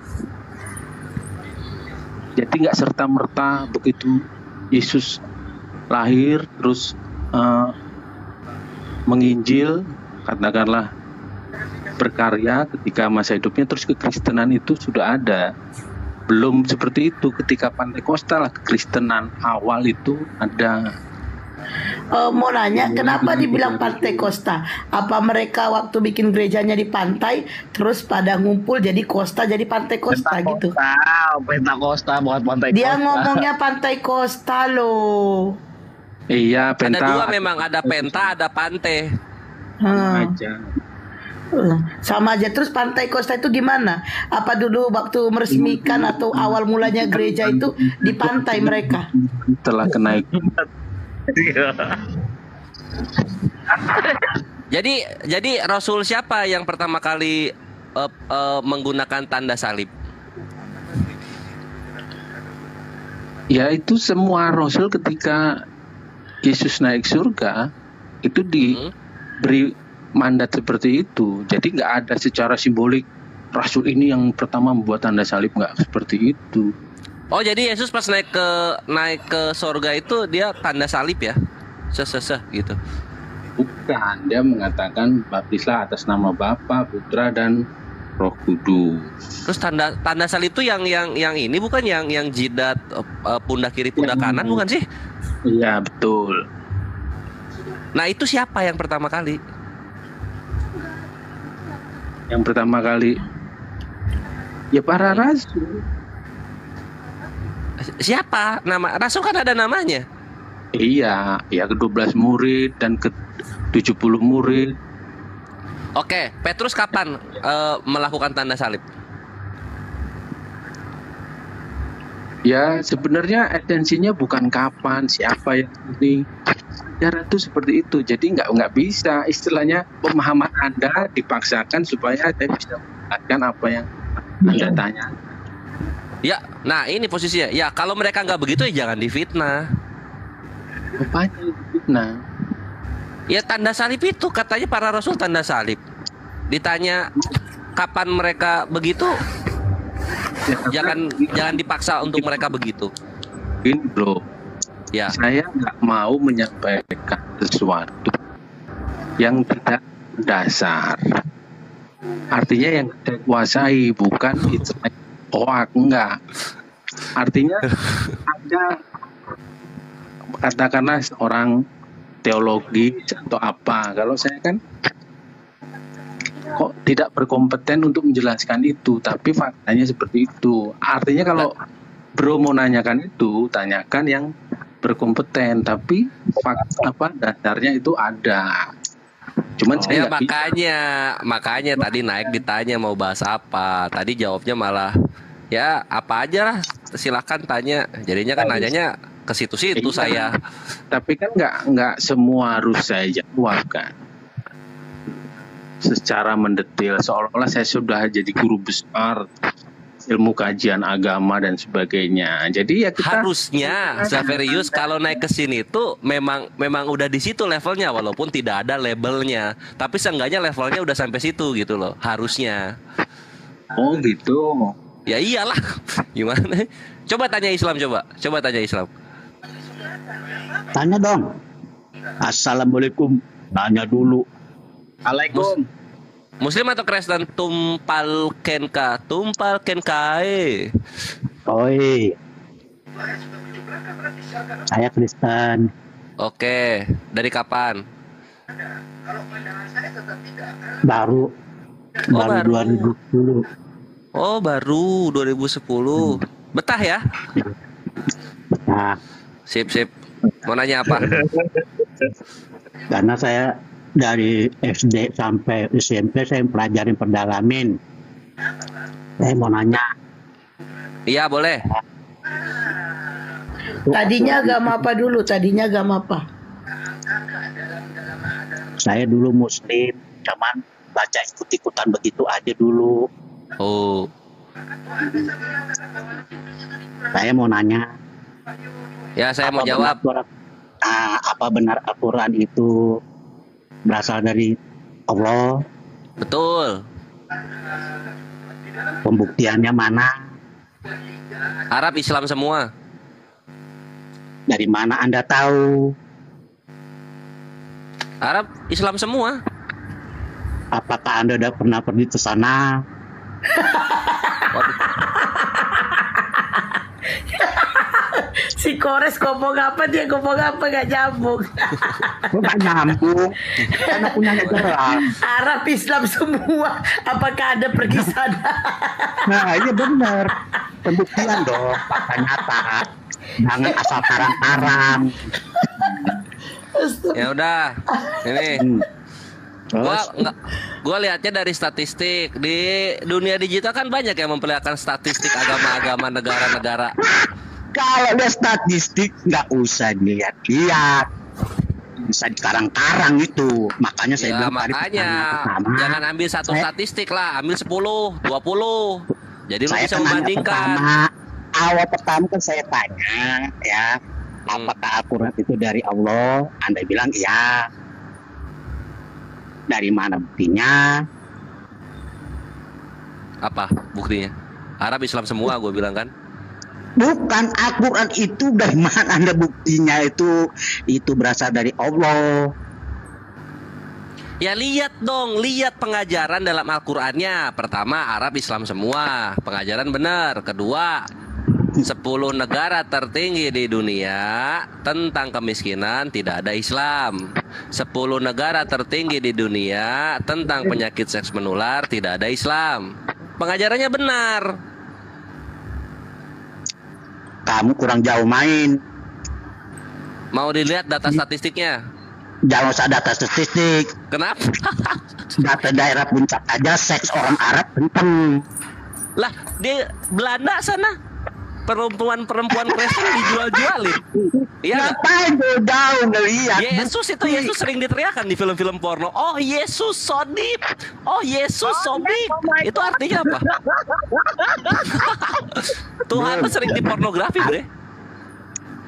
Jadi nggak serta-merta begitu Yesus lahir terus menginjil, katakanlah berkarya ketika masa hidupnya, terus kekristenan itu sudah ada. Belum seperti itu ketika Pentakosta lah kekristenan awal itu ada. Mau nanya, kenapa dibilang Pentakosta? Apa mereka waktu bikin gerejanya di pantai, terus pada ngumpul jadi Kosta, jadi Pentakosta gitu? Pentakosta bukan pantai. Dia ngomongnya Pantai Kosta loh. Iya, Ada dua memang, ada penta, ada pante. aja. Sama aja. Terus Pantai Kosta itu gimana? Apa dulu waktu meresmikan atau awal mulanya gereja itu di pantai mereka? Setelah kenaikan Jadi Rasul siapa yang pertama kali menggunakan tanda salib? Ya itu semua Rasul ketika Yesus naik surga itu diberi mandat seperti itu. Jadi nggak ada secara simbolik Rasul ini yang pertama membuat tanda salib, nggak seperti itu. Oh, jadi Yesus pas naik ke surga itu dia tanda salib ya? Gitu. Bukan, dia mengatakan baptislah atas nama Bapa, Putra dan Roh Kudus. Terus tanda salib itu yang ini bukan yang jidat pundak kiri pundak kanan bukan sih? Iya, betul. Nah, itu siapa yang pertama kali? Yang pertama kali ya para rasul. Siapa? Nama rasul kan ada namanya. Iya, ya ke-12 murid dan ke-70 murid. Oke, Petrus kapan melakukan tanda salib? Ya sebenarnya esensinya bukan kapan, siapa yang ini. Cara itu seperti itu. Jadi nggak bisa istilahnya pemahaman Anda dipaksakan supaya Anda bisa mengatakan apa yang Anda tanya. Ya, nah ini posisinya. Ya kalau mereka nggak begitu ya jangan difitnah. Rupanya difitnah. Ya tanda salib itu katanya para rasul tanda salib. Ditanya kapan mereka begitu, Ya, jangan dipaksa untuk mereka begitu. Ini bro, ya. Saya nggak mau menyampaikan sesuatu yang tidak dasar. Artinya yang tidak kuasai, bukan itu hoak, enggak. Artinya ada katakanlah seorang teologi atau apa. Kalau saya kan kok tidak berkompeten untuk menjelaskan itu, tapi faktanya seperti itu. Artinya kalau bro mau nanyakan itu, tanyakan yang berkompeten, tapi dasarnya itu ada. Cuman saya makanya tadi naik ditanya mau bahas apa, tadi jawabnya malah ya apa aja lah, silakan tanya. Jadinya kan nanyanya ke situ-situ saya. Tapi kan nggak semua harus saya jawab kan. Secara mendetail seolah-olah saya sudah jadi guru besar ilmu kajian agama dan sebagainya. Jadi ya kita harusnya Zaverius kalau naik ke sini tuh memang udah di situ levelnya walaupun tidak ada labelnya, tapi seenggaknya levelnya udah sampai situ gitu loh, harusnya. Oh gitu. Ya iyalah. Gimana? Coba tanya Islam coba tanya Islam. Tanya dong. Assalamualaikum. Nanya dulu. Waalaikumsalam. Muslim atau Kristen? Tumpal kenkae. Oi. Saya Kristen. Oke, dari kapan? Baru 2010. Oh, baru 2010. Betah ya? Nah, sip. Mau nanya apa? Karena saya dari SD sampai SMP saya pelajarin perdalamin. Saya mau nanya. Iya, boleh. Tadinya agama apa dulu? Saya dulu Muslim, cuman baca ikut-ikutan begitu aja dulu. Oh. Saya mau nanya. Ya, saya mau jawab. Apa benar Al-Quran itu berasal dari Allah? Betul. Pembuktiannya mana? Arab Islam semua. Dari mana Anda tahu? Arab Islam semua. Apakah Anda udah pernah pergi ke sana? Si Kores ngomong apa gak nyambung. Gak nyambung. Karena punya negara. Arab Islam semua. Apakah Anda pergi sana? Nah iya benar. Pembuktian dong. Fakta nyata. Jangan asal karang-karang. Ya udah. Ini. Gua lihatnya dari statistik di dunia digital kan banyak yang memperlihatkan statistik agama-agama negara-negara. Kalau ada statistik nggak usah dilihat-lihat. bisa dikarang-karang itu. Makanya saya Ya bilang tadi makanya pertama, jangan ambil satu statistik lah, ambil 10, 20. Jadi lu saya bisa kan nanya membandingkan. awal pertama kan saya tanya ya, apakah Al-Quran itu dari Allah? Anda bilang iya. Dari mana buktinya? Apa buktinya? Arab Islam semua gue bilang kan. Bukan, Al-Quran itu dari mana Anda buktinya itu berasal dari Allah. Ya lihat dong, lihat pengajaran dalam Al-Qur'annya. Pertama, Arab Islam semua, pengajaran benar. Kedua, 10 negara tertinggi di dunia tentang kemiskinan tidak ada Islam. 10 negara tertinggi di dunia tentang penyakit seks menular tidak ada Islam. Pengajarannya benar. Kamu kurang jauh main. Mau dilihat data statistiknya? Jangan usah data statistik. Kenapa? Data daerah puncak aja seks orang Arab kenceng. Lah, di Belanda sana perempuan Kristen dijual-jualin. Iya nggak? Ngapain jauh ngeliat? Yesus sering diteriakan di film-film porno. Oh Yesus sodip, oh Yesus sobik. Itu artinya apa? Tuhan tuh sering di pornografi, Bre.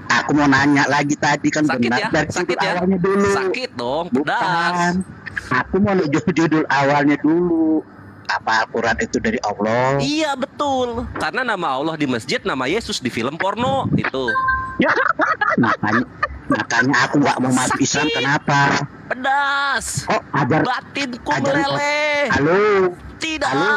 Aku mau nanya lagi tadi kan Sakit benar ya? dari Sakit judul ya? awalnya dulu. Sakit dong, pedas. Bukan. Aku mau judul awalnya dulu. Apa Al-Quran itu dari Allah? Iya betul. Karena nama Allah di masjid, nama Yesus di film porno itu. Makanya aku nggak mau masuk Islam. Kenapa? Pedas. Oh, batinku meleleh. Halo. Tidak. Halo.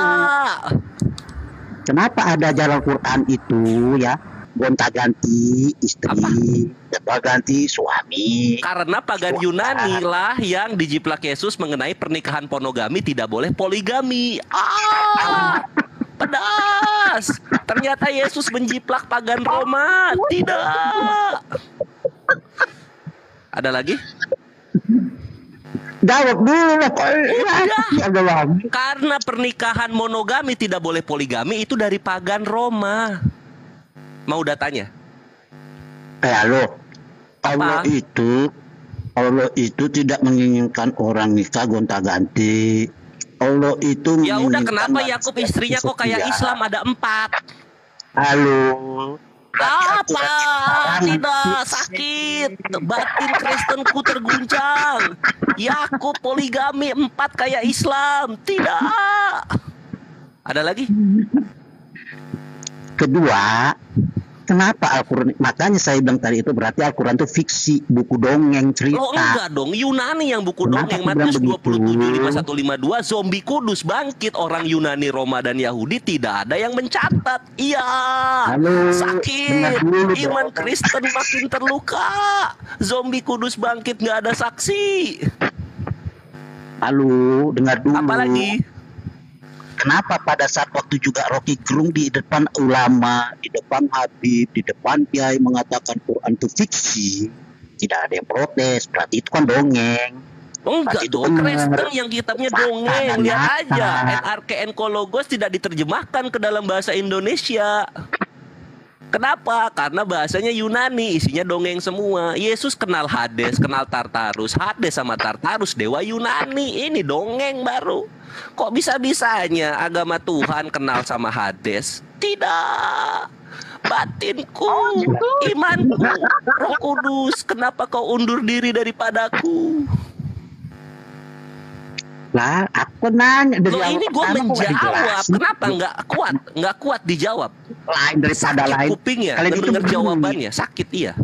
Kenapa ada jalan Quran itu ya? Gonta-ganti istri, gonta-ganti suami. Karena pagan Yunani lah yang dijiplak Yesus mengenai pernikahan monogami tidak boleh poligami. Pedas. Ternyata Yesus menjiplak pagan Roma. Tidak. Ada lagi? Jawab dulu. Udah. Karena pernikahan monogami tidak boleh poligami itu dari pagan Roma. Mau datanya? Halo. Allah itu tidak menginginkan orang nikah gonta-ganti. Allah itu ya udah, menginginkan kenapa Yakub istrinya kok kayak Islam ada 4? Halo. Apa? Tidak, sakit. Batin Kristenku terguncang. Yakub poligami 4 kayak Islam. Tidak. Ada lagi? Kedua, kenapa Al-Quran? Makanya saya bilang tadi itu berarti Al-Quran itu fiksi, buku dongeng, cerita. Oh enggak dong, Yunani yang buku dongeng. Matius 27:51-52, zombie kudus bangkit. Orang Yunani, Roma dan Yahudi tidak ada yang mencatat. Iya. Halo, sakit. Iman Kristen makin terluka. Zombie kudus bangkit, nggak ada saksi. Halo, dengar dulu. Apalagi? Kenapa pada saat waktu juga Rocky Gerung di depan ulama, di depan Habib, di depan Kiai mengatakan Quran itu fiksi, tidak ada yang protes, berarti itu kan dongeng. Enggak dong, Kristen yang kitabnya dongeng. Lihat aja, NRK Logos tidak diterjemahkan ke dalam bahasa Indonesia. Kenapa? Karena bahasanya Yunani, isinya dongeng semua. Yesus kenal Hades, kenal Tartarus. Hades sama Tartarus dewa Yunani. Ini dongeng baru. Kok bisa-bisanya agama Tuhan kenal sama Hades? Tidak. Batinku, imanku, Roh Kudus, kenapa kau undur diri daripadaku? Lah, aku nanya dari loh, ini gue menjawab. Kenapa nggak kuat dijawab? Lain daripada sakit lain. kupingnya, Kalian mendengar jawabannya sakit iya.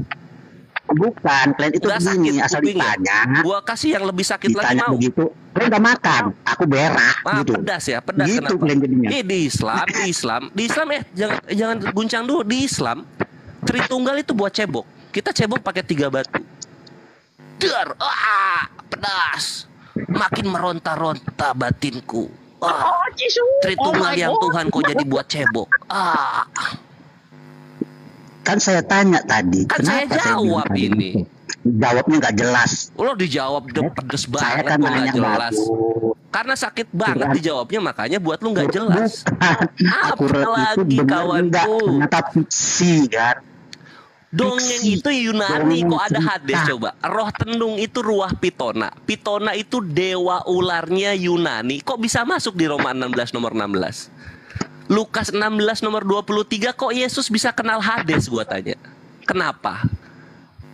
Bukan, kalian itu begini, asal ditanya. Gua kasih yang lebih sakit lagi mau. Begitu, kalian udah makan, aku berak gitu. Pedas ya, pedas gitu kenapa? Di Islam jangan guncang dulu. Di Islam, Tritunggal itu buat cebok. Kita cebok pakai 3 batu. Pedas. Makin meronta-ronta batinku. Tritunggal yang Tuhan kok jadi buat cebok. Kan saya tanya tadi. Kan saya jawab ini. Jawabnya nggak jelas. Lo dijawab pedes banget kan kok nggak jelas. Karena sakit banget dijawabnya, makanya buat lu nggak jelas. Apalagi kawanku. Ternyata fiksi kan. Dongeng itu Yunani, kok ada Hades coba? Roh Tendung itu ruah Pitona. Pitona itu dewa ularnya Yunani. Kok bisa masuk di Roma 16 nomor 16? Lukas 16 nomor 23 kok Yesus bisa kenal Hades, gua tanya. Kenapa?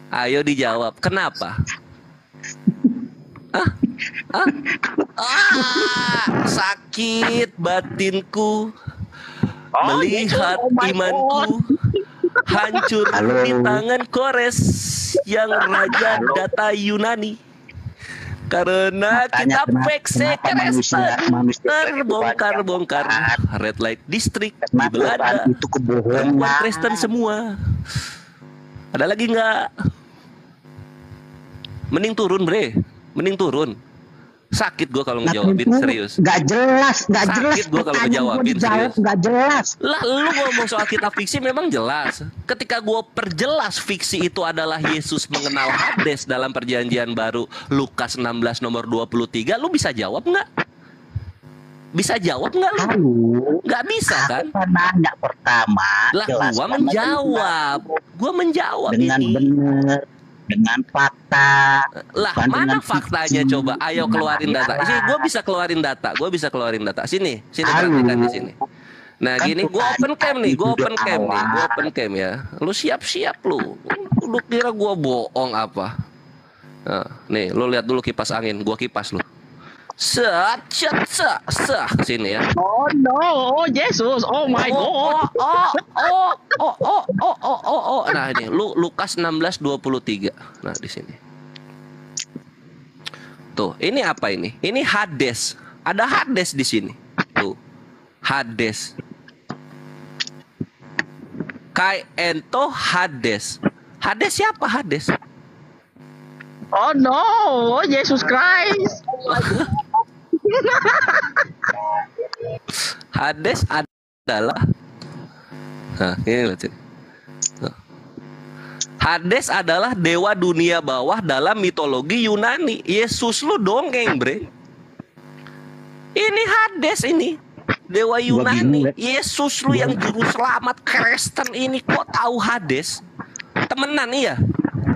Ayo dijawab, kenapa? Sakit batinku melihat imanku hancur di tangan Kores yang raja data Yunani. Karena kita Pekse Kristen terbongkar-bongkar. Red Light District di Belanda. Itu kebohongan. Perempuan Kristen semua. Ada lagi nggak? Mending turun, Bre. Mending turun. Sakit gue kalau ngejawabin, serius. Gak jelas, gak jelas. Sakit gue kalau ngejawabin, serius. Gak jelas. Lah, lu ngomong soal kitab fiksi memang jelas. Ketika gue perjelas fiksi itu adalah Yesus mengenal Hades dalam perjanjian baru Lukas 16 nomor 23, lu bisa jawab nggak? Bisa jawab nggak lu? Nggak bisa kan? Aku nanya pertama. Lah, gue menjawab. Gue menjawab dengan ini. benar. Dengan fakta. Lah, mana faktanya coba? Ayo keluarin data. Sini, gue bisa keluarin data. Gue bisa keluarin data. Sini perhatikan di sini. Nah, gini, gue open cam nih. Gue open cam ya. Lu siap-siap lu. Lu kira gue bohong apa? Nah, nih, lu lihat dulu kipas angin. Gue kipas lu. Sini ya. Oh no, Yesus, oh my God. Nah ini Lukas 16:23. Nah di sini. Tuh, ini apa ini? Ini Hades. Ada Hades di sini. Tuh. Hades. Kai ento Hades. Hades siapa Hades? Oh no, Yesus Christ. Hades adalah ini lihat sini. Hades adalah dewa dunia bawah dalam mitologi Yunani. Yesus lu dongeng, Bre. Ini Hades ini. Dewa Yunani. Yesus lu yang juru selamat Kristen ini kok tahu Hades? Temenan iya.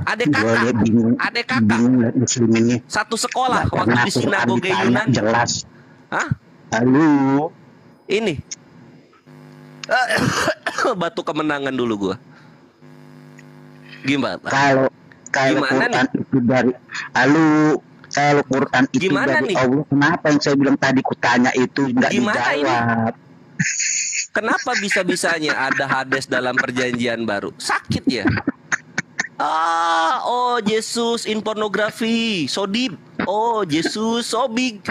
Adek kakak. Satu sekolah waktu di sinagoge Yunani. Jelas. Hah? Halo. Ini. Batu kemenangan dulu gua. Gimana? Kalau gimana Quran nih? itu dari kalau Quran itu Gimana dari nih? Allah, kenapa yang saya bilang tadi kutanya itu nggak Gimana dijawab? Kenapa bisa-bisanya ada Hades dalam perjanjian baru? Sakit ya? Oh Yesus in pornografi, so deep. Oh Yesus so big.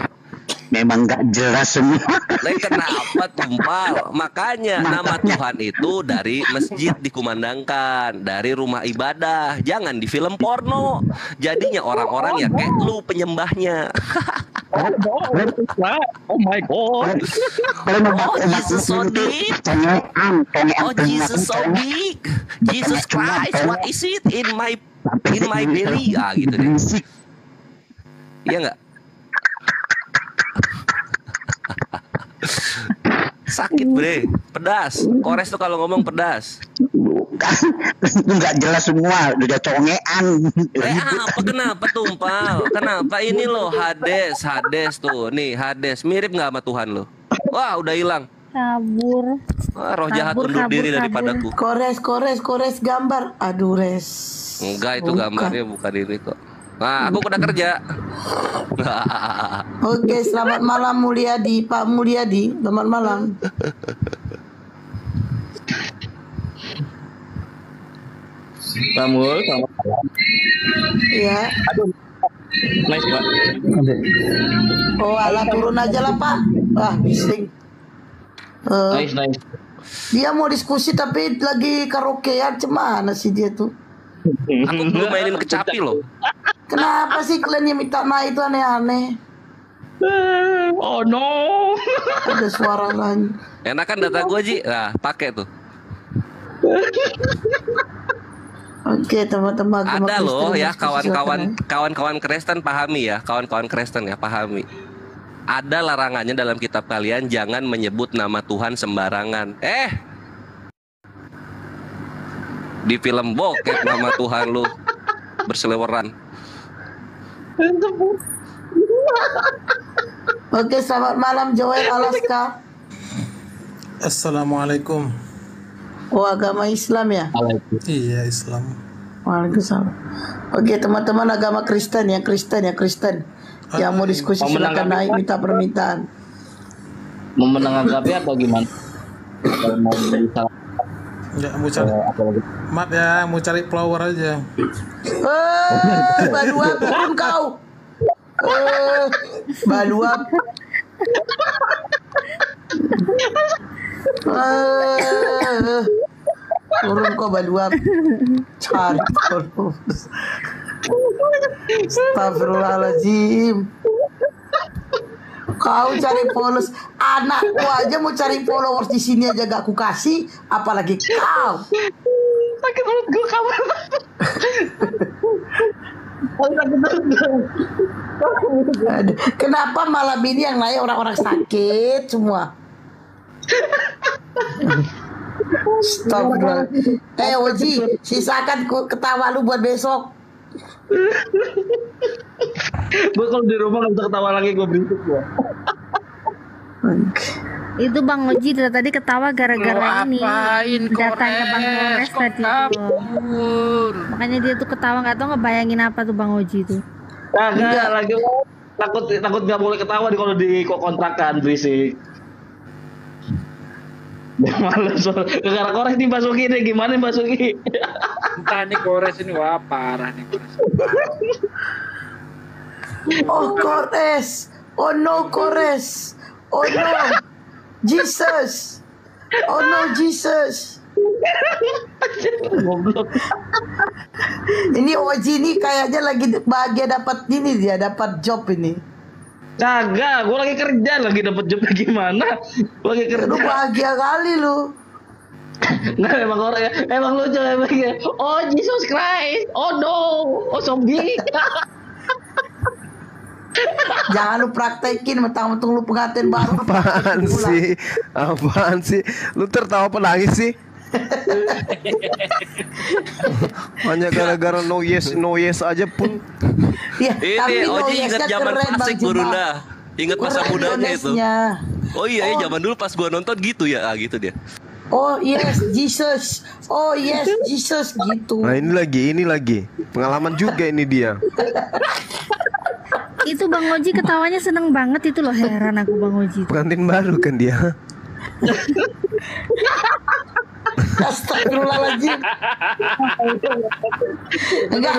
Memang nggak jelas semua. Kenapa tumpal? Makanya nama Tuhan itu dari masjid dikumandangkan, dari rumah ibadah, jangan di film porno. Jadinya orang-orang ya kayak lu penyembahnya. Oh my God. Oh Jesus so deep. Oh Jesus so big. Jesus Christ, what is it in my belly? Gitu deh. Iya nggak? Sakit, Bre. Pedas. Kores tuh kalau ngomong pedas. Itu nggak jelas semua, udah congean. Apa kenapa tumpal? Kenapa ini loh Hades tuh. Nih Hades mirip nggak sama Tuhan lo? Wah udah hilang. Kabur. Wah, roh jahat undur diri daripadaku. Kores gambar. Aduh res. Enggak, itu gambarnya bukan ini kok. Nah, aku udah kerja. Oke, selamat malam Mulyadi, Pak Mulyadi. Selamat malam. Samuel, selamat malam. Iya. Aduh, nice Pak. Oh, alah turun aja lah Pak. Wah, bising. Nice. Dia mau diskusi tapi lagi karaokean, cemana sih dia tuh? Aku belum mainin kecapi loh. Kenapa sih kalian yang minta naik itu aneh-aneh? Oh no. Ada suara lain. Enak kan data gue Ji? Nah, pakai tuh. Oke, teman-teman. Ada loh ya kawan-kawan Kristen pahami ya, kawan-kawan Kristen ya pahami. Ada larangannya dalam kitab kalian, jangan menyebut nama Tuhan sembarangan. Di film bokep nama Tuhan lu berseliweran. Oke, selamat malam Joel Alaska. Assalamualaikum. Oh, agama Islam ya? Iya, Islam. Waalaikumsalam. Oke, teman-teman agama Kristen ya, Kristen. Yang mau diskusi silakan naik minta permintaan. Mau menanggapi atau gimana? Kalau mau bisa Ya, mau cari mat ya, mau cari flower aja. Baluap turun kau. Baluap. Turun kau baluap. Cari terus. Astagfirullahaladzim. Kau cari followers, anakku aja mau cari followers di sini aja gak ku kasih, apalagi kau. sakit perut gue kabar. Kenapa malam ini yang naik orang-orang sakit semua? Stop. Oji, sisakan ketawa lu buat besok. Gue kalau di rumah gak bisa ketawa lagi, gue berisik gue. Itu Bang Oji dari tadi ketawa gara-gara ini datangnya Bang Kores tadi tuh. Makanya dia tuh ketawa, nggak tahu ngebayangin apa tuh Bang Oji tuh. Enggak lagi takut nggak boleh ketawa di kalau di kontrakan berisik. Malas gara-gara Kores nih Basuki deh, gimana Basuki? Entah nih Kores ini wah parah nih Kores. Oh Kores, oh no Kores, oh no Jesus, oh no Jesus. Ini Oji ini kayaknya lagi bahagia dapat ini, dia dapat job ini. Kagak, gue lagi kerja, lagi dapat job gimana? Lagi kerja. Lu bahagia kali lu. Nah emang orang ya, emang lucu emang ya. Oh Jesus Christ, oh no, oh zombie. Jangan lu praktekin, mentang-mentang lu pengantin baru. Apaan sih? Lu tertawa apa nangis sih? Hanya gara-gara no yes aja pun. Ya, ini Oji ingat zaman klasik Gurunda. Ingat masa mudanya itu. Oh iya, zaman dulu pas gua nonton gitu ya, gitu dia. Oh yes Jesus, oh yes Jesus gitu. Nah ini lagi pengalaman juga ini dia. Itu Bang Oji ketawanya seneng banget itu loh, heran aku Bang Oji. Pengantin baru kan dia. Astagfirullahaladzim. Enggak.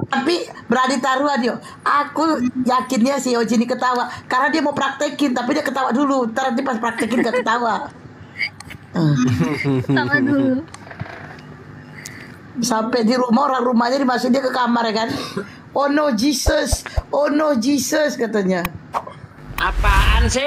Tapi berani taruhan yo. Aku yakinnya si Oji ini ketawa karena dia mau praktekin, tapi dia ketawa dulu. Ntar nanti pas praktekin gak ketawa. Ketawa dulu. Sampai di rumah, orang rumahnya dimasukin dia ke kamar ya kan. Oh no Jesus, oh no Jesus katanya. Apaan sih?